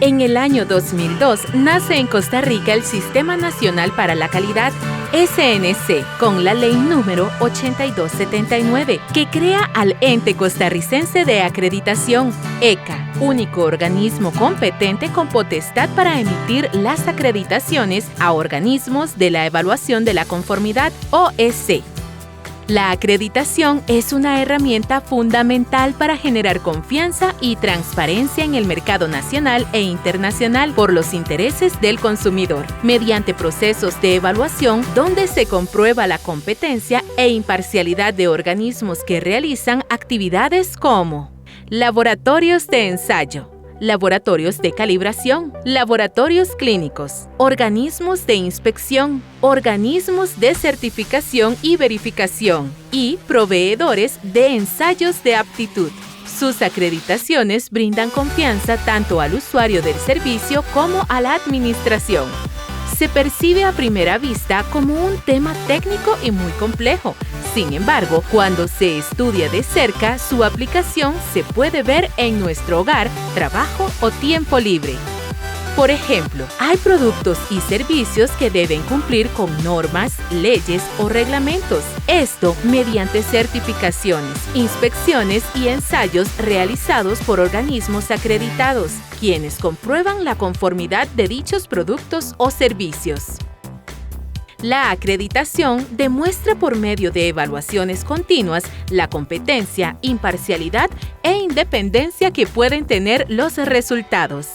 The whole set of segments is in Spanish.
En el año 2002 nace en Costa Rica el Sistema Nacional para la Calidad, SNC, con la ley número 8279, que crea al Ente Costarricense de Acreditación, ECA, único organismo competente con potestad para emitir las acreditaciones a organismos de la evaluación de la conformidad, OEC. La acreditación es una herramienta fundamental para generar confianza y transparencia en el mercado nacional e internacional por los intereses del consumidor, mediante procesos de evaluación donde se comprueba la competencia e imparcialidad de organismos que realizan actividades como laboratorios de ensayo, laboratorios de calibración, laboratorios clínicos, organismos de inspección, organismos de certificación y verificación y proveedores de ensayos de aptitud. Sus acreditaciones brindan confianza tanto al usuario del servicio como a la administración. Se percibe a primera vista como un tema técnico y muy complejo. Sin embargo, cuando se estudia de cerca, su aplicación se puede ver en nuestro hogar, trabajo o tiempo libre. Por ejemplo, hay productos y servicios que deben cumplir con normas, leyes o reglamentos. Esto mediante certificaciones, inspecciones y ensayos realizados por organismos acreditados, quienes comprueban la conformidad de dichos productos o servicios. La acreditación demuestra por medio de evaluaciones continuas la competencia, imparcialidad e independencia que pueden tener los resultados.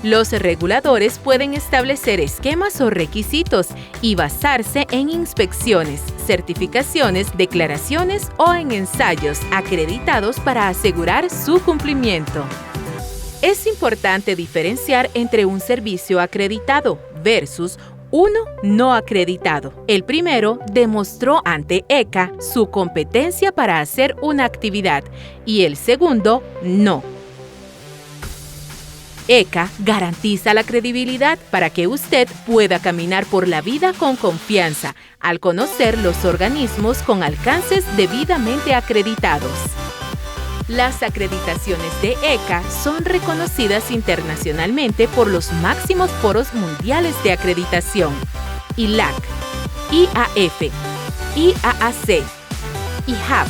Los reguladores pueden establecer esquemas o requisitos y basarse en inspecciones, certificaciones, declaraciones o en ensayos acreditados para asegurar su cumplimiento. Es importante diferenciar entre un servicio acreditado versus uno no acreditado. El primero demostró ante ECA su competencia para hacer una actividad y el segundo no. ECA garantiza la credibilidad para que usted pueda caminar por la vida con confianza al conocer los organismos con alcances debidamente acreditados. Las acreditaciones de ECA son reconocidas internacionalmente por los máximos foros mundiales de acreditación: ILAC, IAF, IAAC, IHAP.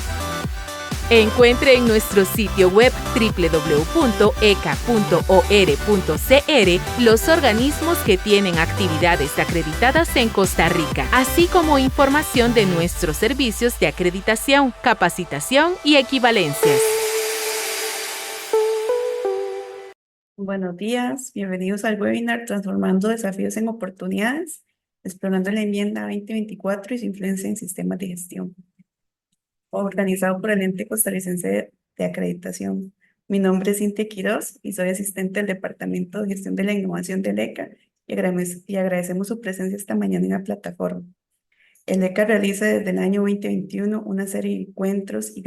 Encuentre en nuestro sitio web www.eca.or.cr los organismos que tienen actividades acreditadas en Costa Rica, así como información de nuestros servicios de acreditación, capacitación y equivalencias. Buenos días, bienvenidos al webinar Transformando Desafíos en Oportunidades, explorando la enmienda 2024 y su influencia en sistemas de gestión, organizado por el Ente Costarricense de Acreditación. Mi nombre es Cintia Quiroz y soy asistente del Departamento de Gestión de la Innovación del ECA y agradecemos su presencia esta mañana en la plataforma. El ECA realiza desde el año 2021 una serie de encuentros y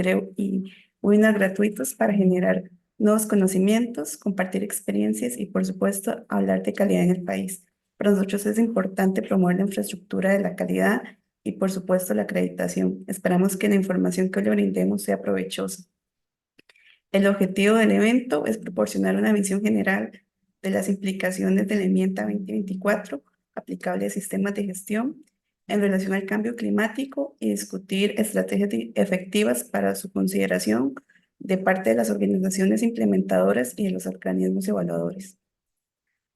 webinars gratuitos para generar nuevos conocimientos, compartir experiencias y, por supuesto, hablar de calidad en el país. Para nosotros es importante promover la infraestructura de la calidad y, por supuesto, la acreditación. Esperamos que la información que le brindemos sea provechosa. El objetivo del evento es proporcionar una visión general de las implicaciones de la enmienda 2024 aplicable a sistemas de gestión en relación al cambio climático y discutir estrategias efectivas para su consideración de parte de las organizaciones implementadoras y de los organismos evaluadores.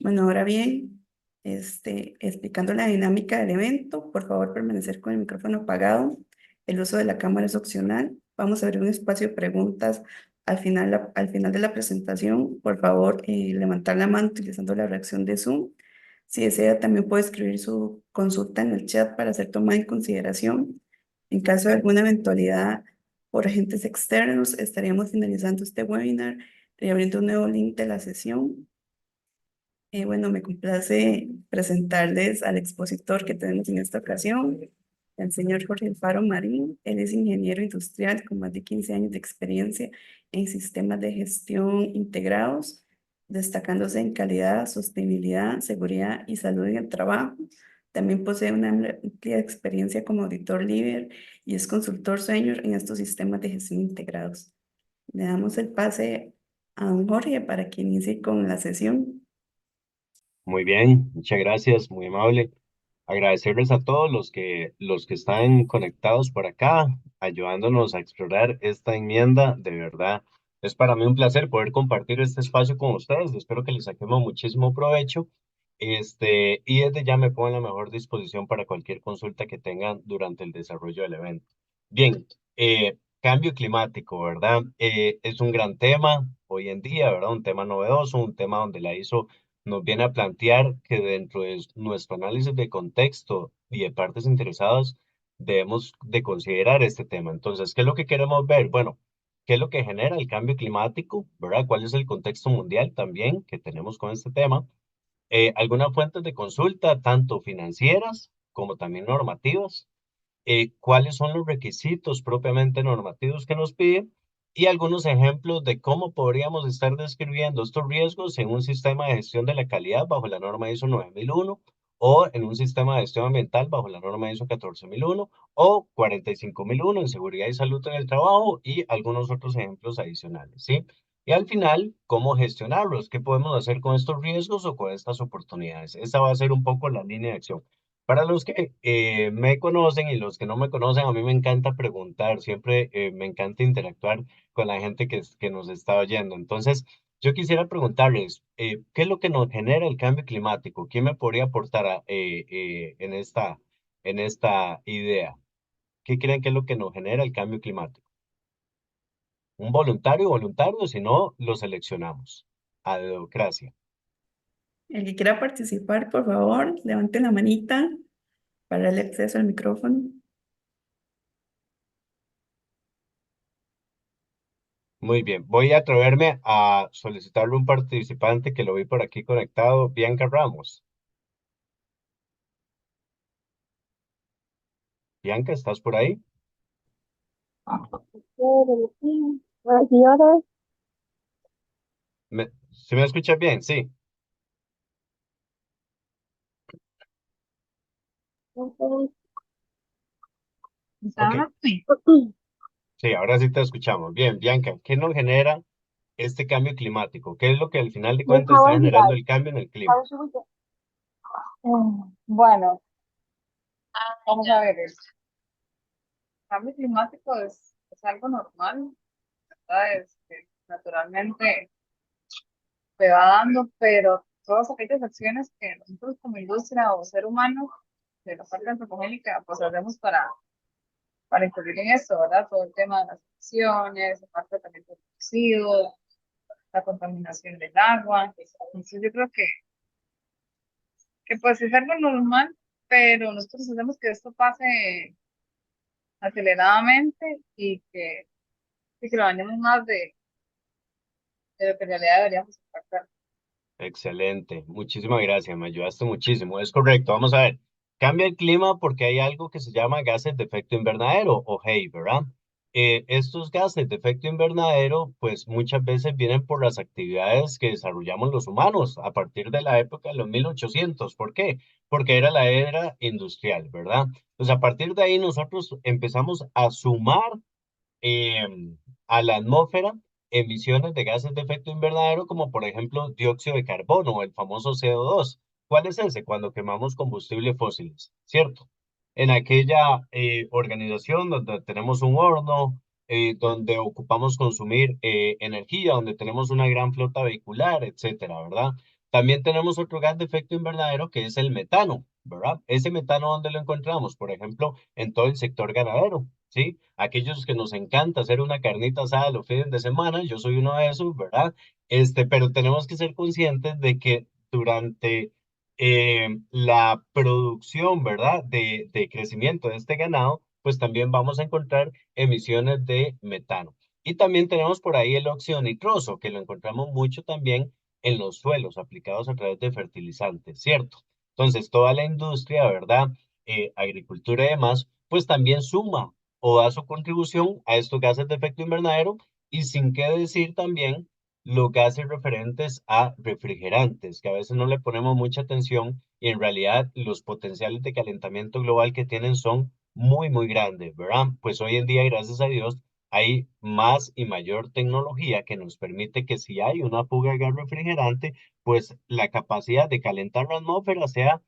Bueno, ahora bien, explicando la dinámica del evento, por favor permanecer con el micrófono apagado. El uso de la cámara es opcional. Vamos a abrir un espacio de preguntas al final de la presentación. Por favor, levantar la mano utilizando la reacción de Zoom. Si desea, también puede escribir su consulta en el chat para ser tomada en consideración. En caso de alguna eventualidad por agentes externos, estaríamos finalizando este webinar y abriendo un nuevo link de la sesión. Bueno, me complace presentarles al expositor que tenemos en esta ocasión, el señor Jorge Alfaro Marín. Él es ingeniero industrial con más de 15 años de experiencia en sistemas de gestión integrados, destacándose en calidad, sostenibilidad, seguridad y salud en el trabajo. También posee una amplia experiencia como auditor líder y es consultor senior en estos sistemas de gestión integrados. Le damos el pase a don Jorge para que inicie con la sesión. Muy bien, muchas gracias, muy amable. Agradecerles a todos los que están conectados por acá, ayudándonos a explorar esta enmienda. De verdad, es para mí un placer poder compartir este espacio con ustedes. Espero que les saquemos muchísimo provecho. Y desde ya me pongo en la mejor disposición para cualquier consulta que tengan durante el desarrollo del evento. Bien, cambio climático, ¿verdad? Es un gran tema hoy en día, ¿verdad? Un tema novedoso, un tema donde la ISO nos viene a plantear que dentro de nuestro análisis de contexto y de partes interesadas debemos de considerar este tema. Entonces, ¿qué es lo que queremos ver? Bueno, ¿qué es lo que genera el cambio climático? ¿Verdad? ¿Cuál es el contexto mundial también que tenemos con este tema? Algunas fuentes de consulta, tanto financieras como también normativas, cuáles son los requisitos propiamente normativos que nos piden y algunos ejemplos de cómo podríamos estar describiendo estos riesgos en un sistema de gestión de la calidad bajo la norma ISO 9001 o en un sistema de gestión ambiental bajo la norma ISO 14001 o 45001 en seguridad y salud en el trabajo y algunos otros ejemplos adicionales, ¿sí? Y al final, ¿cómo gestionarlos? ¿Qué podemos hacer con estos riesgos o con estas oportunidades? Esa va a ser un poco la línea de acción. Para los que me conocen y los que no me conocen, a mí me encanta preguntar, siempre me encanta interactuar con la gente que nos está oyendo. Entonces, yo quisiera preguntarles, ¿qué es lo que nos genera el cambio climático? ¿Quién me podría aportar en esta idea? ¿Qué creen que es lo que nos genera el cambio climático? ¿Un voluntario o voluntario? Si no, lo seleccionamos. A democracia. El que quiera participar, por favor, levante la manita para darle acceso al micrófono. Muy bien, voy a atreverme a solicitarle un participante que lo vi por aquí conectado, Bianca Ramos. Bianca, ¿estás por ahí? ¿Sí me escuchas bien? Sí. Ok, sí, ahora sí te escuchamos. Bien, Bianca, ¿qué nos genera este cambio climático? ¿Qué es lo que al final de cuentas está generando el cambio en el clima? Bueno, vamos a ver, el cambio climático es algo normal, ¿verdad? Naturalmente se va dando, pero todas aquellas acciones que nosotros como industria o ser humano de la parte antropogénica pues hacemos para incluir en esto, ¿verdad? Todo el tema de las emisiones, la parte también de los residuos, la contaminación del agua. Entonces yo creo que pues es algo normal, pero nosotros hacemos que esto pase aceleradamente y que lo dañemos más de lo que en realidad deberíamos impactar. Excelente, muchísimas gracias, me ayudaste muchísimo. Es correcto, vamos a ver. Cambia el clima porque hay algo que se llama gases de efecto invernadero o GEI, ¿verdad? Estos gases de efecto invernadero, pues muchas veces vienen por las actividades que desarrollamos los humanos a partir de la época de los 1800. ¿Por qué? Porque era la era industrial, ¿verdad? Pues a partir de ahí nosotros empezamos a sumar a la atmósfera emisiones de gases de efecto invernadero, como por ejemplo dióxido de carbono o el famoso CO2. ¿Cuál es ese? Cuando quemamos combustibles fósiles, ¿cierto? En aquella organización donde tenemos un horno, donde ocupamos consumir energía, donde tenemos una gran flota vehicular, etcétera, ¿verdad? También tenemos otro gas de efecto invernadero que es el metano, ¿verdad? Ese metano, ¿dónde lo encontramos? Por ejemplo, en todo el sector ganadero, ¿sí? Aquellos que nos encanta hacer una carnita asada los fines de semana, yo soy uno de esos, ¿verdad? Pero tenemos que ser conscientes de que durante la producción, ¿verdad? De crecimiento de este ganado, pues también vamos a encontrar emisiones de metano. Y también tenemos por ahí el óxido nitroso, que lo encontramos mucho también en los suelos aplicados a través de fertilizantes, ¿cierto? Entonces, toda la industria, ¿verdad? Agricultura y demás, pues también suma o da su contribución a estos gases de efecto invernadero y sin qué decir también los gases referentes a refrigerantes, que a veces no le ponemos mucha atención y en realidad los potenciales de calentamiento global que tienen son muy, muy grandes, ¿verdad? Pues hoy en día, gracias a Dios, hay más y mayor tecnología que nos permite que si hay una fuga de gas refrigerante, pues la capacidad de calentar la atmósfera sea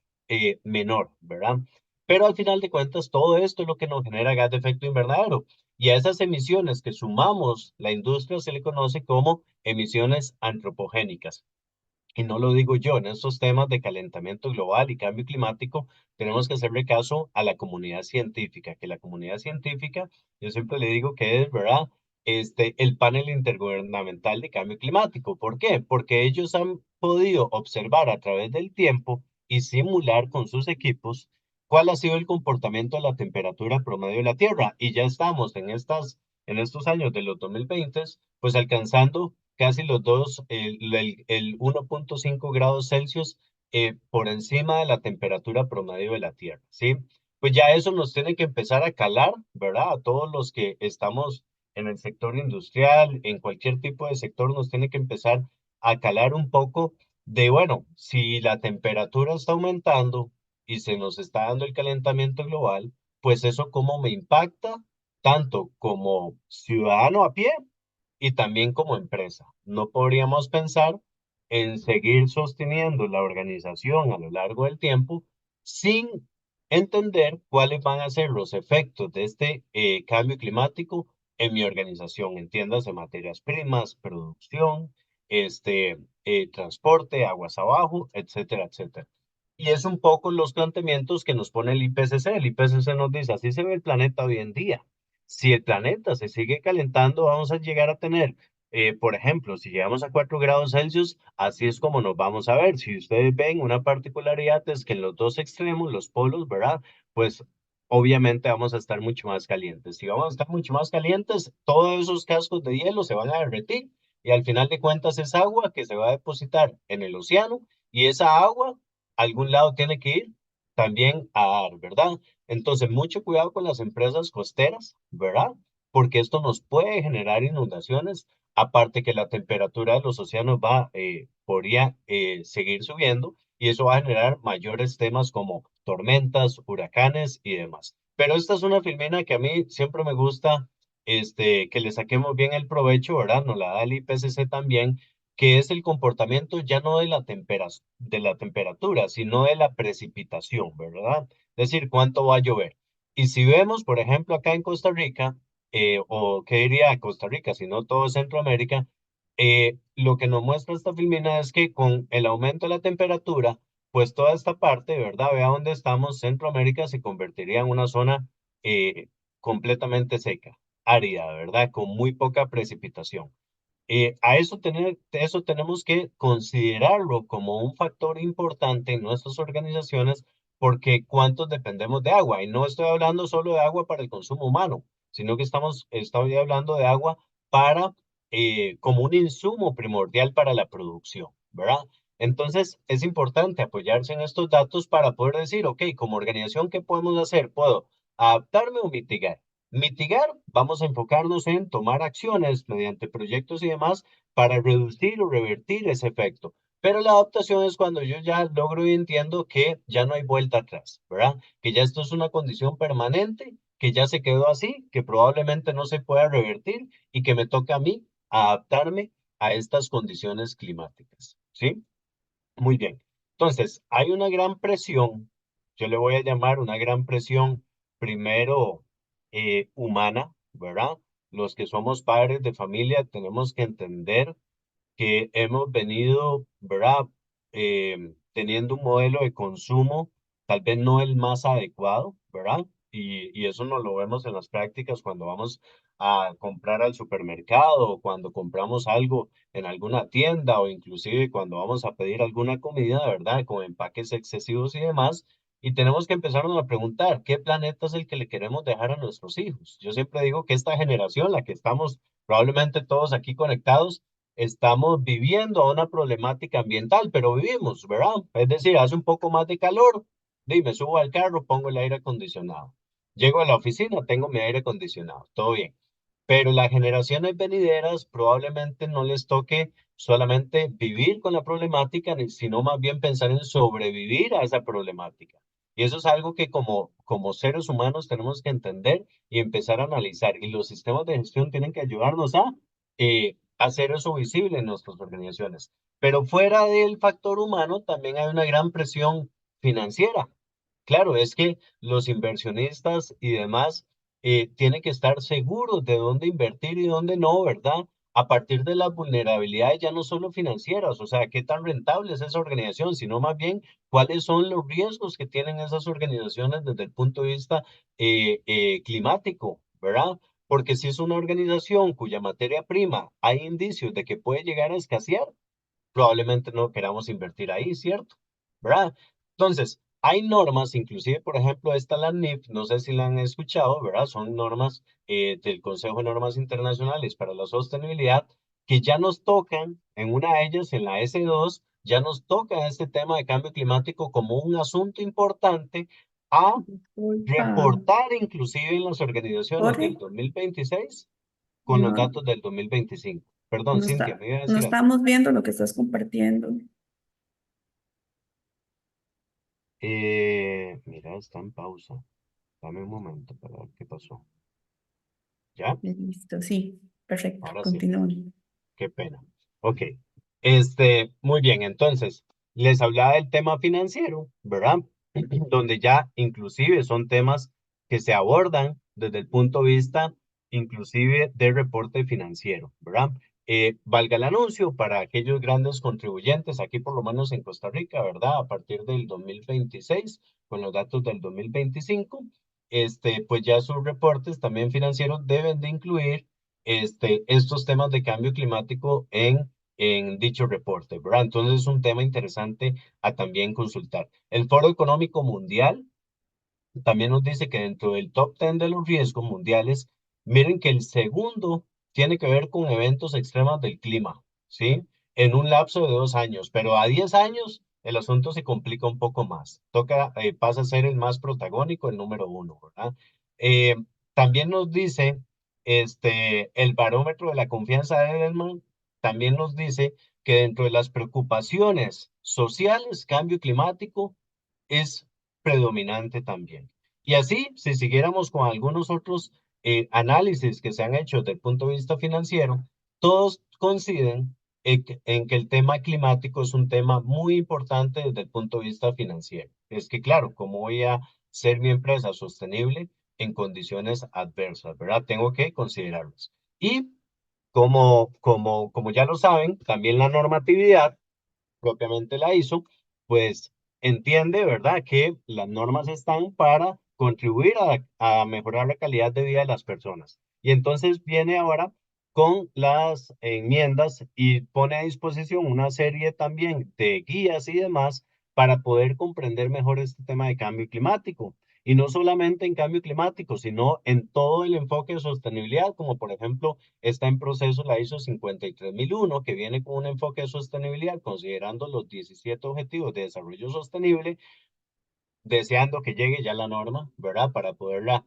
menor, ¿verdad? Pero al final de cuentas, todo esto es lo que nos genera gas de efecto invernadero. Y a esas emisiones que sumamos, la industria se le conoce como emisiones antropogénicas. Y no lo digo yo, en estos temas de calentamiento global y cambio climático, tenemos que hacerle caso a la comunidad científica, que la comunidad científica, yo siempre le digo que es, ¿verdad? El panel intergubernamental de cambio climático. ¿Por qué? Porque ellos han podido observar a través del tiempo y simular con sus equipos cuál ha sido el comportamiento de la temperatura promedio de la Tierra. Y ya estamos en estos años de los 2020, pues alcanzando casi los dos, el 1.5 grados Celsius por encima de la temperatura promedio de la Tierra, ¿sí? Pues ya eso nos tiene que empezar a calar, ¿verdad? A todos los que estamos en el sector industrial, en cualquier tipo de sector, nos tiene que empezar a calar un poco de, bueno, si la temperatura está aumentando y se nos está dando el calentamiento global, pues eso cómo me impacta tanto como ciudadano a pie y también como empresa. No podríamos pensar en seguir sosteniendo la organización a lo largo del tiempo sin entender cuáles van a ser los efectos de este cambio climático en mi organización. Entiéndase materias primas, producción, transporte, aguas abajo, etcétera, etcétera. Y es un poco los planteamientos que nos pone el IPCC. El IPCC nos dice, así se ve el planeta hoy en día. Si el planeta se sigue calentando, vamos a llegar a tener, por ejemplo, si llegamos a 4 grados Celsius, así es como nos vamos a ver. Si ustedes ven, una particularidad es que en los dos extremos, los polos, ¿verdad? Pues obviamente vamos a estar mucho más calientes. Si vamos a estar mucho más calientes, todos esos cascos de hielo se van a derretir y al final de cuentas es agua que se va a depositar en el océano y esa agua a algún lado tiene que ir también a dar, ¿verdad? Entonces, mucho cuidado con las empresas costeras, ¿verdad? Porque esto nos puede generar inundaciones, aparte que la temperatura de los océanos podría seguir subiendo y eso va a generar mayores temas como tormentas, huracanes y demás. Pero esta es una filmina que a mí siempre me gusta, que le saquemos bien el provecho, ¿verdad? Nos la da el IPCC también, que es el comportamiento ya no de de la temperatura, sino de la precipitación, ¿verdad? Es decir, cuánto va a llover. Y si vemos, por ejemplo, acá en Costa Rica, o qué diría Costa Rica, sino todo Centroamérica, lo que nos muestra esta filmina es que con el aumento de la temperatura, pues toda esta parte, ¿verdad? Vea dónde estamos, Centroamérica se convertiría en una zona completamente seca, árida, ¿verdad? Con muy poca precipitación. Eso tenemos que considerarlo como un factor importante en nuestras organizaciones porque cuántos dependemos de agua. Y no estoy hablando solo de agua para el consumo humano, sino que estoy hablando de agua para, como un insumo primordial para la producción, ¿verdad? Entonces, es importante apoyarse en estos datos para poder decir, ok, como organización, ¿qué podemos hacer? ¿Puedo adaptarme o mitigar? Mitigar, vamos a enfocarnos en tomar acciones mediante proyectos y demás para reducir o revertir ese efecto. Pero la adaptación es cuando yo ya logro y entiendo que ya no hay vuelta atrás, ¿verdad? Que ya esto es una condición permanente, que ya se quedó así, que probablemente no se pueda revertir y que me toca a mí adaptarme a estas condiciones climáticas, ¿sí? Muy bien. Entonces, hay una gran presión, yo le voy a llamar una gran presión, primero humana, ¿verdad? Los que somos padres de familia tenemos que entender que hemos venido, ¿verdad? Teniendo un modelo de consumo, tal vez no el más adecuado, ¿verdad? Y eso nos lo vemos en las prácticas cuando vamos a comprar al supermercado o cuando compramos algo en alguna tienda o inclusive cuando vamos a pedir alguna comida, ¿verdad? Con empaques excesivos y demás. Y tenemos que empezarnos a preguntar, ¿qué planeta es el que le queremos dejar a nuestros hijos? Yo siempre digo que esta generación, la que estamos probablemente todos aquí conectados, estamos viviendo una problemática ambiental, pero vivimos, ¿verdad? Es decir, hace un poco más de calor, me subo al carro, pongo el aire acondicionado. Llego a la oficina, tengo mi aire acondicionado, todo bien. Pero las generaciones venideras probablemente no les toque solamente vivir con la problemática, sino más bien pensar en sobrevivir a esa problemática. Y eso es algo que como seres humanos tenemos que entender y empezar a analizar. Y los sistemas de gestión tienen que ayudarnos a hacer eso visible en nuestras organizaciones. Pero fuera del factor humano, también hay una gran presión financiera. Claro, es que los inversionistas y demás tienen que estar seguros de dónde invertir y dónde no, ¿verdad? A partir de las vulnerabilidades ya no solo financieras, o sea, qué tan rentable es esa organización, sino más bien cuáles son los riesgos que tienen esas organizaciones desde el punto de vista climático, ¿verdad? Porque si es una organización cuya materia prima hay indicios de que puede llegar a escasear, probablemente no queramos invertir ahí, ¿cierto? ¿Verdad? Entonces, hay normas, inclusive, por ejemplo, esta la NIF, no sé si la han escuchado, ¿verdad? Son normas del Consejo de Normas Internacionales para la Sostenibilidad que ya nos tocan, en una de ellas, en la S2, ya nos toca este tema de cambio climático como un asunto importante a Disculpa, reportar inclusive en las organizaciones del Jorge, 2026 con los no, datos del 2025. Perdón, no Cintia, está, me iba a no decir algo. estamos viendo lo que estás compartiendo. Mira, está en pausa. Dame un momento para ver qué pasó. ¿Ya? Listo, sí, perfecto, Ahora sí. continúen. Qué pena. Ok. Muy bien. Entonces, les hablaba del tema financiero, ¿verdad? Donde ya inclusive son temas que se abordan desde el punto de vista inclusive del reporte financiero, ¿verdad? Valga el anuncio para aquellos grandes contribuyentes, aquí por lo menos en Costa Rica, ¿verdad? A partir del 2026, con los datos del 2025, pues ya sus reportes también financieros deben de incluir estos temas de cambio climático en dicho reporte, ¿verdad? Entonces es un tema interesante a también consultar. El Foro Económico Mundial también nos dice que dentro del top 10 de los riesgos mundiales, miren que el segundo tiene que ver con eventos extremos del clima, ¿sí? En un lapso de 2 años, pero a 10 años el asunto se complica un poco más. Pasa a ser el más protagónico, el número uno, ¿verdad? Eh, También nos dice, el barómetro de la confianza de Edelman, también nos dice que dentro de las preocupaciones sociales, cambio climático es predominante también. Y así, si siguiéramos con algunos otros análisis que se han hecho desde el punto de vista financiero, todos coinciden en que el tema climático es un tema muy importante desde el punto de vista financiero. Es que, claro, ¿cómo voy a ser mi empresa sostenible en condiciones adversas, verdad? Tengo que considerarlos. Y como ya lo saben, también la normatividad propiamente la hizo, pues entiende, ¿verdad?, que las normas están para contribuir a mejorar la calidad de vida de las personas. Y entonces viene ahora con las enmiendas y pone a disposición una serie también de guías y demás para poder comprender mejor este tema de cambio climático. Y no solamente en cambio climático, sino en todo el enfoque de sostenibilidad, como por ejemplo está en proceso la ISO 53001, que viene con un enfoque de sostenibilidad considerando los 17 Objetivos de Desarrollo Sostenible, deseando que llegue ya la norma, ¿verdad? Para poderla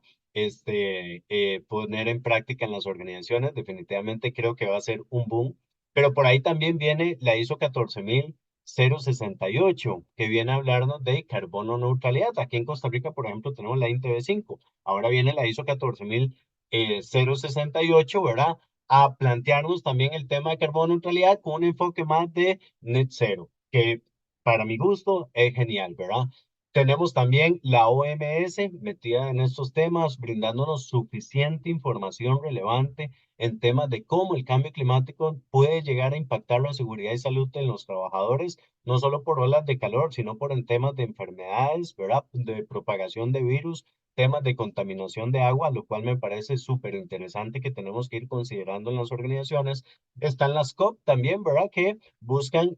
poner en práctica en las organizaciones. Definitivamente creo que va a ser un boom. Pero por ahí también viene la ISO 14068, que viene a hablarnos de carbono neutralidad. Aquí en Costa Rica, por ejemplo, tenemos la INTV5. Ahora viene la ISO 14068, ¿verdad? A plantearnos también el tema de carbono neutralidad con un enfoque más de net zero, que para mi gusto es genial, ¿verdad? Tenemos también la OMS metida en estos temas, brindándonos suficiente información relevante en temas de cómo el cambio climático puede llegar a impactar la seguridad y salud de los trabajadores, no solo por olas de calor, sino por en temas de enfermedades, ¿verdad? De propagación de virus, temas de contaminación de agua, lo cual me parece súper interesante que tenemos que ir considerando en las organizaciones. Están las COP también, ¿verdad? Que buscan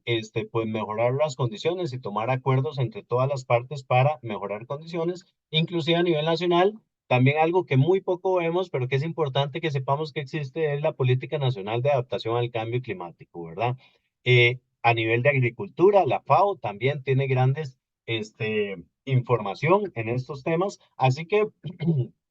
pues mejorar las condiciones y tomar acuerdos entre todas las partes para mejorar condiciones, inclusive a nivel nacional. También algo que muy poco vemos, pero que es importante que sepamos que existe, es la Política Nacional de Adaptación al Cambio Climático, ¿verdad? A nivel de agricultura, la FAO también tiene grandes información en estos temas, así que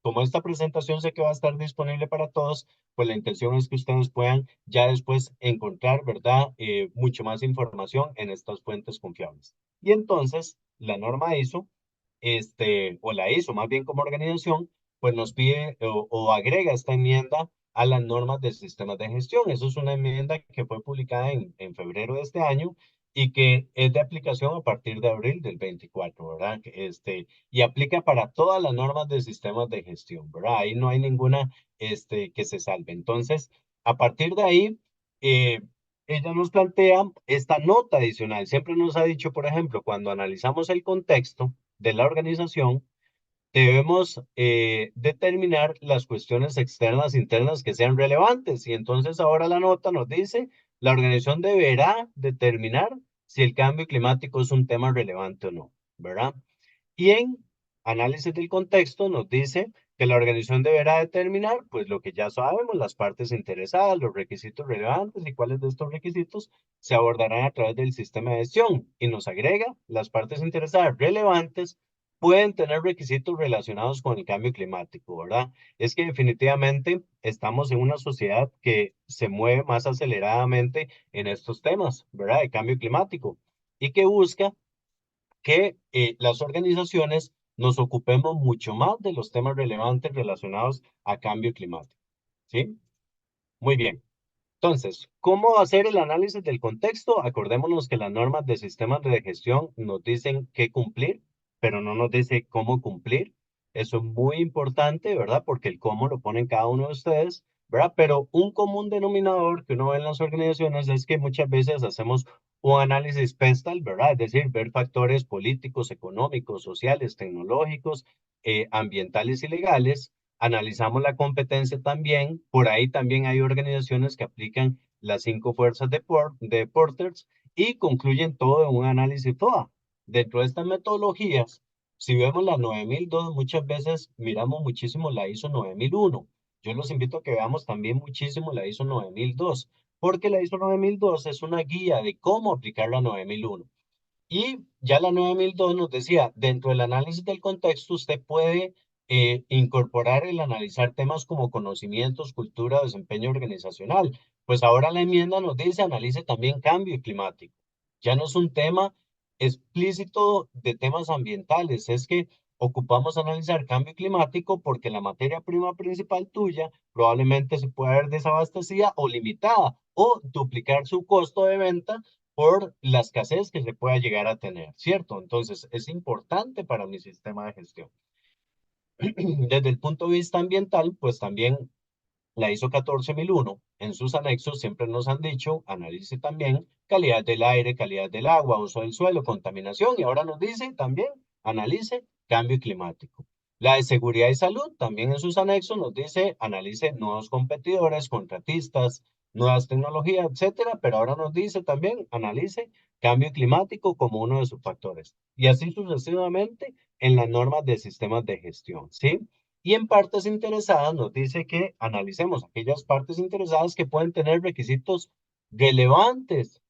como esta presentación sé que va a estar disponible para todos, pues la intención es que ustedes puedan ya después encontrar, ¿verdad? Mucho más información en estas fuentes confiables. Y entonces, la norma ISO o la hizo más bien como organización, pues nos pide o agrega esta enmienda a las normas de sistemas de gestión. Eso es una enmienda que fue publicada en febrero de este año y que es de aplicación a partir de abril del 24, ¿verdad? Y aplica para todas las normas de sistemas de gestión, ¿verdad? Ahí no hay ninguna que se salve. Entonces, a partir de ahí, ella nos plantea esta nota adicional. Siempre nos ha dicho, por ejemplo, cuando analizamos el contexto de la organización, debemos determinar las cuestiones externas e internas que sean relevantes. Y entonces ahora la nota nos dice, la organización deberá determinar si el cambio climático es un tema relevante o no, ¿verdad? Y en análisis del contexto nos dice que la organización deberá determinar, pues lo que ya sabemos, las partes interesadas, los requisitos relevantes y cuáles de estos requisitos se abordarán a través del sistema de gestión. Y nos agrega, las partes interesadas relevantes pueden tener requisitos relacionados con el cambio climático, ¿verdad? Es que definitivamente estamos en una sociedad que se mueve más aceleradamente en estos temas, ¿verdad? De cambio climático y que busca que las organizaciones nos ocupemos mucho más de los temas relevantes relacionados a cambio climático, ¿sí? Muy bien. Entonces, ¿cómo hacer el análisis del contexto? Acordémonos que las normas de sistemas de gestión nos dicen qué cumplir, pero no nos dice cómo cumplir. Eso es muy importante, ¿verdad? Porque el cómo lo ponen cada uno de ustedes, ¿verdad? Pero un común denominador que uno ve en las organizaciones es que muchas veces hacemos un análisis PESTAL, ¿verdad? Es decir, ver factores políticos, económicos, sociales, tecnológicos, ambientales y legales. Analizamos la competencia también. Por ahí también hay organizaciones que aplican las 5 fuerzas de Porters y concluyen todo en un análisis FOA. Dentro de estas metodologías, si vemos la 9002, muchas veces miramos muchísimo la ISO 9001. Yo los invito a que veamos también muchísimo la ISO 9002, porque la ISO 9002 es una guía de cómo aplicar la 9001. Y ya la 9002 nos decía, dentro del análisis del contexto, usted puede incorporar el analizar temas como conocimientos, cultura, desempeño organizacional. Pues ahora la enmienda nos dice, analice también cambio climático. Ya no es un tema explícito de temas ambientales, es que ocupamos analizar cambio climático porque la materia prima principal tuya probablemente se pueda ver desabastecida o limitada o duplicar su costo de venta por la escasez que se pueda llegar a tener, ¿cierto? Entonces, es importante para mi sistema de gestión. Desde el punto de vista ambiental, pues también la ISO 14001, en sus anexos siempre nos han dicho, analice también calidad del aire, calidad del agua, uso del suelo, contaminación, y ahora nos dice también, analice cambio climático. La de seguridad y salud, también en sus anexos nos dice, analice nuevos competidores, contratistas, nuevas tecnologías, etcétera, pero ahora nos dice también, analice cambio climático como uno de sus factores. Y así sucesivamente en las normas de sistemas de gestión, ¿sí? Y en partes interesadas nos dice que analicemos aquellas partes interesadas que pueden tener requisitos relevantes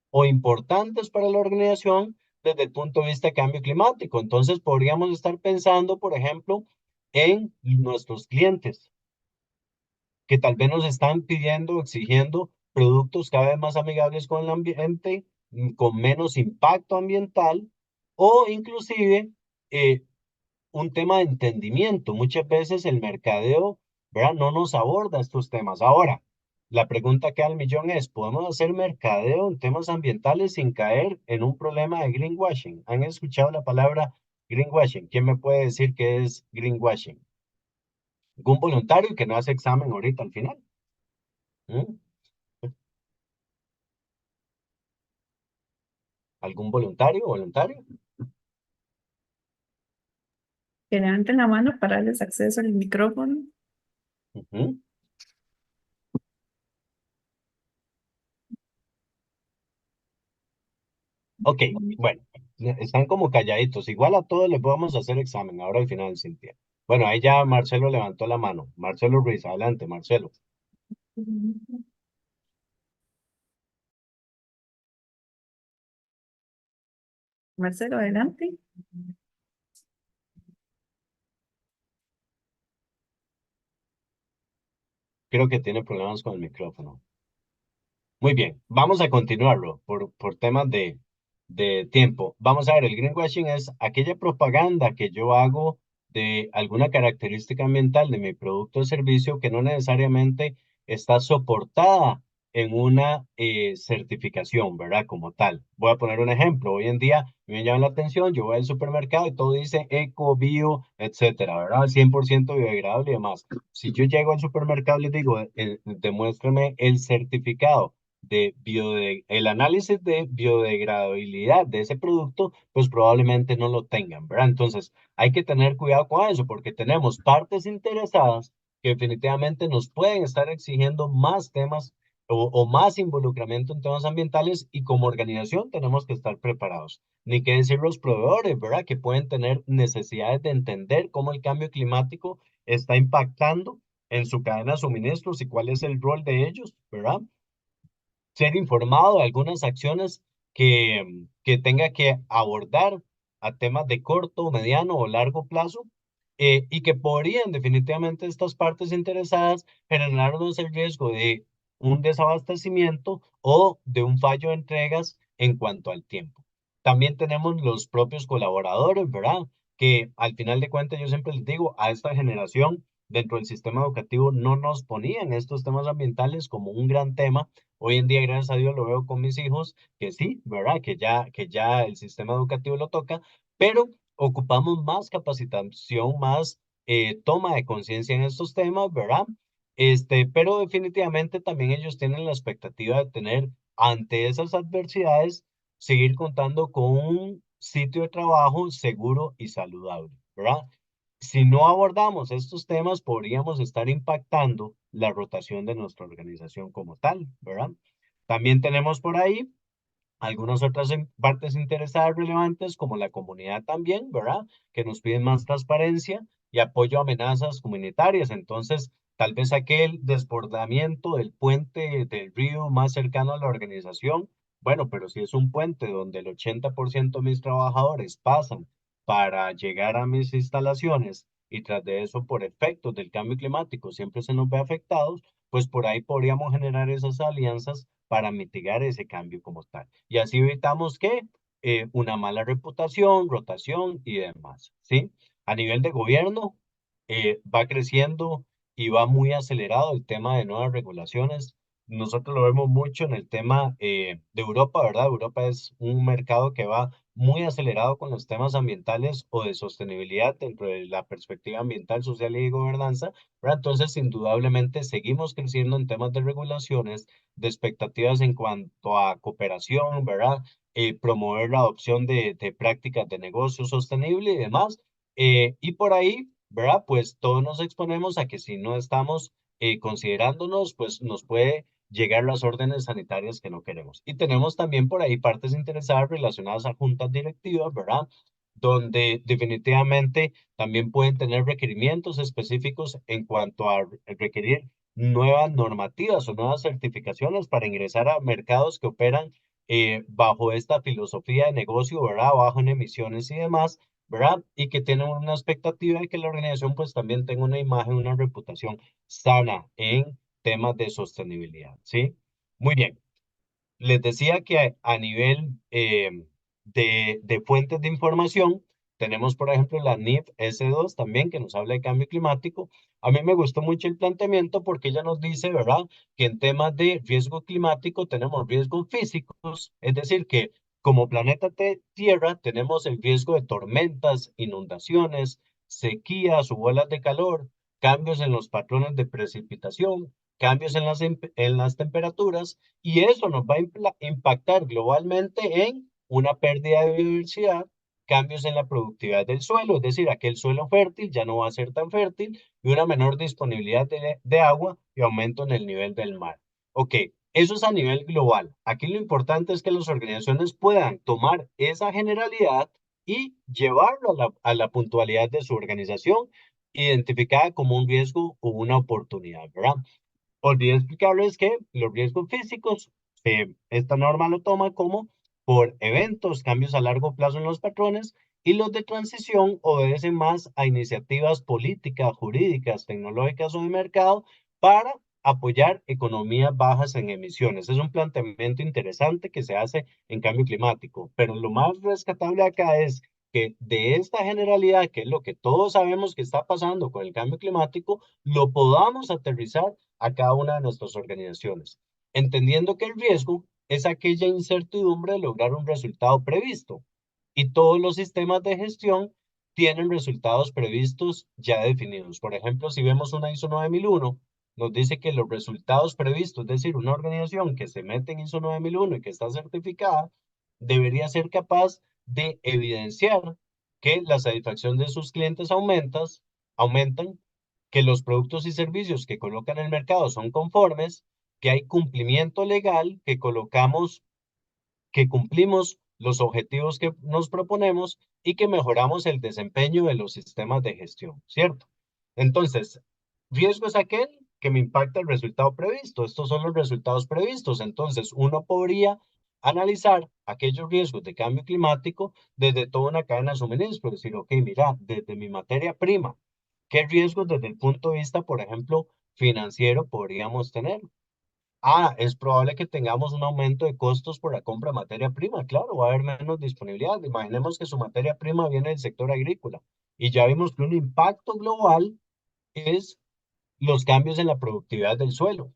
o importantes para la organización desde el punto de vista de cambio climático. Entonces podríamos estar pensando, por ejemplo, en nuestros clientes, que tal vez nos están pidiendo, exigiendo productos cada vez más amigables con el ambiente, con menos impacto ambiental, o inclusive un tema de entendimiento. Muchas veces el mercadeo, ¿verdad? No nos aborda estos temas. Ahora, la pregunta que al millón es, ¿podemos hacer mercadeo en temas ambientales sin caer en un problema de greenwashing? ¿Han escuchado la palabra greenwashing? ¿Quién me puede decir qué es greenwashing? ¿Algún voluntario que no hace examen ahorita al final? ¿Mm? ¿Algún voluntario? ¿Voluntario? Que levanten la mano para darles acceso al micrófono. Ujú. Ok, bueno, están como calladitos. Igual a todos les vamos a hacer examen ahora al final, Cintia. Bueno, ahí ya Marcelo levantó la mano. Marcelo Ruiz, adelante, Marcelo. Marcelo, adelante. Creo que tiene problemas con el micrófono. Muy bien, vamos a continuarlo por temas de tiempo. Vamos a ver, el greenwashing es aquella propaganda que yo hago de alguna característica ambiental de mi producto o servicio que no necesariamente está soportada en una certificación, ¿verdad? Como tal. Voy a poner un ejemplo. Hoy en día me llama la atención, yo voy al supermercado y todo dice eco, bio, etcétera, ¿verdad? 100% biodegradable y demás. Si yo llego al supermercado y les digo, demuéstrame el certificado el análisis de biodegradabilidad de ese producto, pues probablemente no lo tengan, ¿verdad? Entonces, hay que tener cuidado con eso porque tenemos partes interesadas que definitivamente nos pueden estar exigiendo más temas o más involucramiento en temas ambientales y como organización tenemos que estar preparados. Ni qué decir los proveedores, ¿verdad? Que pueden tener necesidades de entender cómo el cambio climático está impactando en su cadena de suministros y cuál es el rol de ellos, ¿verdad? Ser informado de algunas acciones que tenga que abordar a temas de corto, mediano o largo plazo y que podrían definitivamente estas partes interesadas generarnos el riesgo de un desabastecimiento o de un fallo de entregas en cuanto al tiempo. También tenemos los propios colaboradores, ¿verdad? Que al final de cuentas yo siempre les digo, a esta generación dentro del sistema educativo no nos ponían estos temas ambientales como un gran tema. Hoy en día, gracias a Dios, lo veo con mis hijos, que sí, ¿verdad? Que ya el sistema educativo lo toca, pero ocupamos más capacitación, más toma de conciencia en estos temas, ¿verdad? Pero definitivamente también ellos tienen la expectativa de tener ante esas adversidades, seguir contando con un sitio de trabajo seguro y saludable, ¿verdad? Si no abordamos estos temas, podríamos estar impactando la rotación de nuestra organización como tal, ¿verdad? También tenemos por ahí algunas otras partes interesadas relevantes, como la comunidad también, ¿verdad? Que nos piden más transparencia y apoyo a amenazas comunitarias. Entonces, tal vez aquel desbordamiento del puente del río más cercano a la organización, bueno, pero si es un puente donde el 80% de mis trabajadores pasan para llegar a mis instalaciones y tras de eso, por efectos del cambio climático, siempre se nos ve afectados, pues por ahí podríamos generar esas alianzas para mitigar ese cambio como tal. Y así evitamos que una mala reputación, rotación y demás, ¿sí? A nivel de gobierno, va creciendo y va muy acelerado el tema de nuevas regulaciones. Nosotros lo vemos mucho en el tema de Europa, ¿verdad? Europa es un mercado que va muy acelerado con los temas ambientales o de sostenibilidad dentro de la perspectiva ambiental, social y de gobernanza, ¿verdad? Entonces, indudablemente, seguimos creciendo en temas de regulaciones, de expectativas en cuanto a cooperación, ¿verdad? Promover la adopción de prácticas de negocio sostenible y demás. Y por ahí, ¿verdad? Pues todos nos exponemos a que si no estamos considerándonos, pues nos puede llegar las órdenes sanitarias que no queremos. Y tenemos también por ahí partes interesadas relacionadas a juntas directivas, ¿verdad? Donde definitivamente también pueden tener requerimientos específicos en cuanto a requerir nuevas normativas o nuevas certificaciones para ingresar a mercados que operan bajo esta filosofía de negocio, ¿verdad? Bajo en emisiones y demás, ¿verdad? Y que tienen una expectativa de que la organización pues también tenga una imagen, una reputación sana en temas de sostenibilidad, ¿sí? Muy bien. Les decía que a nivel de fuentes de información, tenemos por ejemplo la NIF S2 también que nos habla de cambio climático. A mí me gustó mucho el planteamiento porque ella nos dice, ¿verdad?, que en temas de riesgo climático tenemos riesgos físicos, es decir, que como planeta Tierra tenemos el riesgo de tormentas, inundaciones, sequías o olas de calor, cambios en los patrones de precipitación, cambios en las temperaturas y eso nos va a impactar globalmente en una pérdida de biodiversidad, cambios en la productividad del suelo, es decir, aquel suelo fértil ya no va a ser tan fértil y una menor disponibilidad de agua y aumento en el nivel del mar. Ok, eso es a nivel global. Aquí lo importante es que las organizaciones puedan tomar esa generalidad y llevarlo a la puntualidad de su organización, identificada como un riesgo o una oportunidad, ¿verdad? Olvidé explicarles que los riesgos físicos, esta norma lo toma como por eventos, cambios a largo plazo en los patrones, y los de transición obedecen más a iniciativas políticas, jurídicas, tecnológicas o de mercado para apoyar economías bajas en emisiones. Es un planteamiento interesante que se hace en cambio climático, pero lo más rescatable acá es que de esta generalidad, que es lo que todos sabemos que está pasando con el cambio climático, lo podamos aterrizar a cada una de nuestras organizaciones, entendiendo que el riesgo es aquella incertidumbre de lograr un resultado previsto y todos los sistemas de gestión tienen resultados previstos ya definidos. Por ejemplo, si vemos una ISO 9001, nos dice que los resultados previstos, es decir, una organización que se mete en ISO 9001 y que está certificada, debería ser capaz de evidenciar que la satisfacción de sus clientes aumentan, que los productos y servicios que colocan en el mercado son conformes, que hay cumplimiento legal, que cumplimos los objetivos que nos proponemos y que mejoramos el desempeño de los sistemas de gestión, ¿cierto? Entonces, riesgo es aquel que me impacta el resultado previsto. Estos son los resultados previstos. Entonces, uno podría analizar aquellos riesgos de cambio climático desde toda una cadena de suministro. Decir, ok, mira, desde mi materia prima, ¿qué riesgos desde el punto de vista, por ejemplo, financiero podríamos tener? Es probable que tengamos un aumento de costos por la compra de materia prima. Claro, va a haber menos disponibilidad. Imaginemos que su materia prima viene del sector agrícola y ya vimos que un impacto global es los cambios en la productividad del suelo.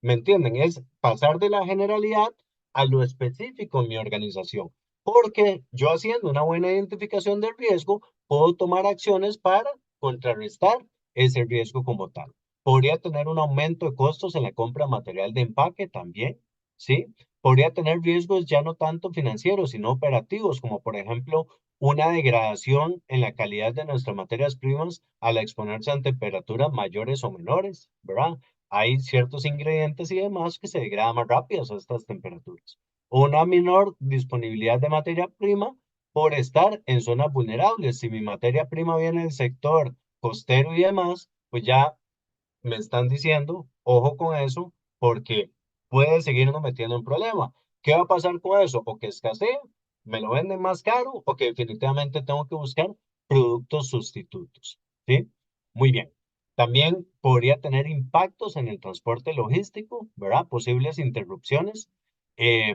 ¿Me entienden? Es pasar de la generalidad a lo específico en mi organización. Porque yo haciendo una buena identificación del riesgo, puedo tomar acciones para contrarrestar ese riesgo como tal. Podría tener un aumento de costos en la compra de material de empaque también, ¿sí? Podría tener riesgos ya no tanto financieros, sino operativos, como por ejemplo una degradación en la calidad de nuestras materias primas al exponerse a temperaturas mayores o menores, ¿verdad? Hay ciertos ingredientes y demás que se degradan más rápido a estas temperaturas. Una menor disponibilidad de materia prima por estar en zonas vulnerables. Si mi materia prima viene del sector costero y demás, pues ya me están diciendo, ojo con eso, porque puede seguirnos metiendo en problema. ¿Qué va a pasar con eso? O que escasea, me lo venden más caro, o que definitivamente tengo que buscar productos sustitutos. ¿Sí? Muy bien. También podría tener impactos en el transporte logístico, ¿verdad? Posibles interrupciones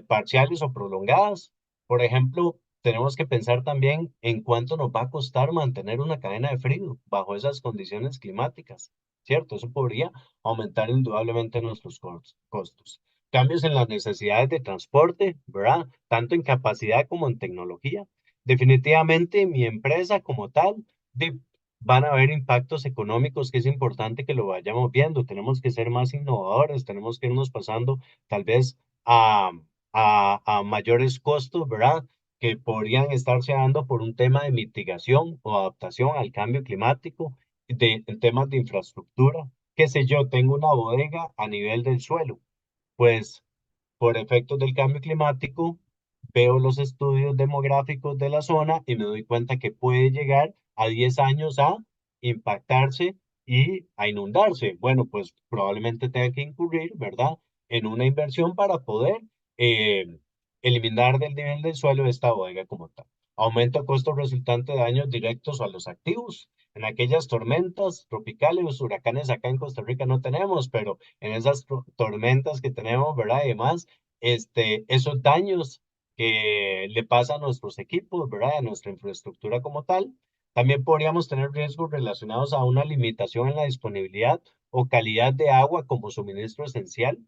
parciales o prolongadas. Por ejemplo, tenemos que pensar también en cuánto nos va a costar mantener una cadena de frío bajo esas condiciones climáticas. ¿Cierto? Eso podría aumentar indudablemente nuestros costos. Cambios en las necesidades de transporte, ¿verdad? Tanto en capacidad como en tecnología. Definitivamente mi empresa como tal, van a haber impactos económicos que es importante que lo vayamos viendo. Tenemos que ser más innovadores, tenemos que irnos pasando tal vez a, a mayores costos, ¿verdad? Que podrían estarse dando por un tema de mitigación o adaptación al cambio climático en temas de infraestructura, qué sé yo, tengo una bodega a nivel del suelo, pues por efectos del cambio climático, veo los estudios demográficos de la zona y me doy cuenta que puede llegar a 10 años a impactarse y a inundarse. Bueno, pues probablemente tenga que incurrir, ¿verdad?, en una inversión para poder eh, eliminar del nivel del suelo esta bodega como tal. Aumento de costos resultante de daños directos a los activos. En aquellas tormentas tropicales, los huracanes acá en Costa Rica no tenemos, pero en esas tormentas que tenemos, ¿verdad? Y demás, esos daños que le pasan a nuestros equipos, ¿verdad? A nuestra infraestructura como tal. También podríamos tener riesgos relacionados a una limitación en la disponibilidad o calidad de agua como suministro esencial,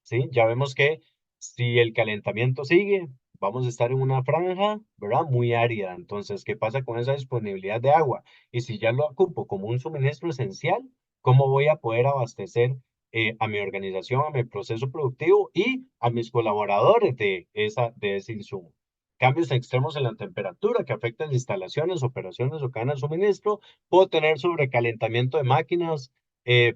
¿sí? Ya vemos que si el calentamiento sigue, vamos a estar en una franja, ¿verdad? Muy árida. Entonces, ¿qué pasa con esa disponibilidad de agua? Y si ya lo ocupo como un suministro esencial, ¿cómo voy a poder abastecer a mi organización, a mi proceso productivo y a mis colaboradores de ese insumo? Cambios extremos en la temperatura que afectan instalaciones, operaciones o cadenas de suministro. Puedo tener sobrecalentamiento de máquinas,